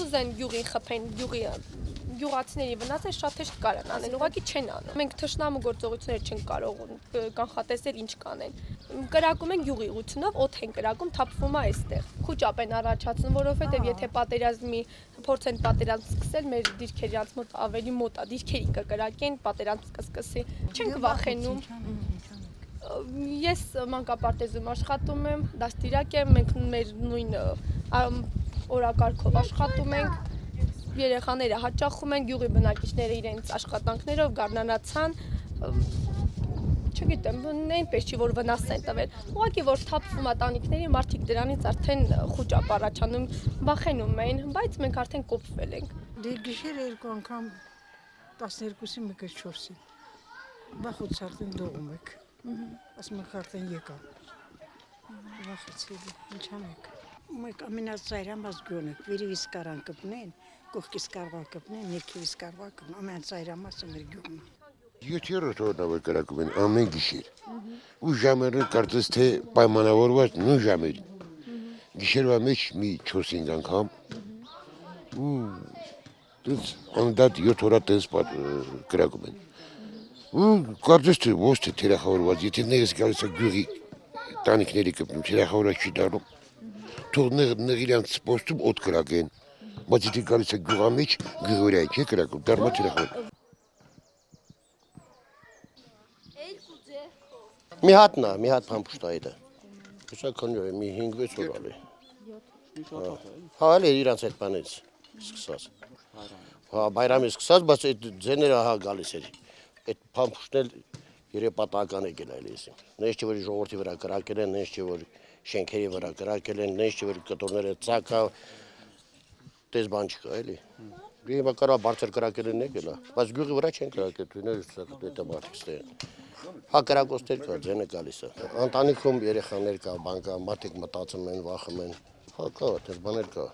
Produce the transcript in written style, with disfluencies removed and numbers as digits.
կուզեն յուղին խփեն, յուղացիների վնասը շատ հեշտ կարան անեն, ուղղակի չեն անում։ Մենք թշնամու գործողություններ չենք կարող կանխատեսել ինչ կանեն։ Կրակում են յուղի ուղղությունով, օդ են կրակում, թափվում է այստեղ։ Խուճապ են առաջացնում, որովհետև եթե պատերազմի փորձ են պատերազմ սկսել, մեր դիրքերից մոտ ավելի մոտ է, դիրքերին կկրակեն, պատերազմ կսկսի։ Չենք վախենում։ Ես մանկապարտեզում աշխատում եմ, դաստիարակ եմ, մենք մեր նույն օրակարգով աշխատում ենք, երեխաները հաճախում են, գյուղի բնակիչները իրենց աշխատանքներով գարնանացան, չգիտեմ, այնպես չի, որ վնաս են տվել, ուղղակի որ թափվում է տանիքների, մարդիկ դրանից արդեն խուճապ առաջանում, վախենում էին, բայց մենք արդեն կոփվել ենք։ Գիշեր երկու անգամ 12-ի 4-ին, վախուց արդեն դողում եք, ասում եք արդեն եկա, վախեցել է, ինչ անեք։ Մենք ամենածայրամաս գյոն եք, վերևից կարան կպնեն, կողքից կարվա կպնեն, ներքևից կարվա կպնեն, ամենածայրամասը մեր գյոնն է։ 7-րդ օրնավոր կրակում են ամեն գիշեր, ու ժամերը կարծես թե պայմանավորված նույն ժամերին, գիշերվա մեջ մի 4-5 անգամ, ու անդադ 7 օրա տես կրակում են, ու կարծես թե ոչ թե թերախավորված, եթե ներս գալիս է գյուղի տանիքների կպնում, թերախավորված չի դառնում, թող նեղ իրանց սպոստում օդ կրակեն, բայց եթե գալիս է գյուղա մեջ, գյուղորյայի չի կրակում, դառնում է թերախավոր։ Մի հատ փամփուշտայիդ է։ Հեսա քանի օր է, մի 5-6 օր ալի։ Հա, էլ իրանց այդ բանից սկսած։ Հա, բայրամի սկսած, բայց այդ ձեները հա գալիս էր։ Այդ փամփուշտն էլ երեպատական եկել այլ էսին։ Նենց չէ որ ժողովրդի վրա կրակել են, նենց չէ որ շենքերի վրա կրակել են, նենց չէ որ կտորները ցակա տես բան չկա էլի։ Եվ կարա բարձր կրակել են եկել, բայց գյուղի վրա չեն կրակել, դուներ դա մարդիկ ստեն։ Հա կրակոստեր կա, ձենը գալիս է։ Ընտանիքում երեխաներ կա, բան կա, մարդիկ մտածում են, վախում են։ Հա կա, դες բաներ կա։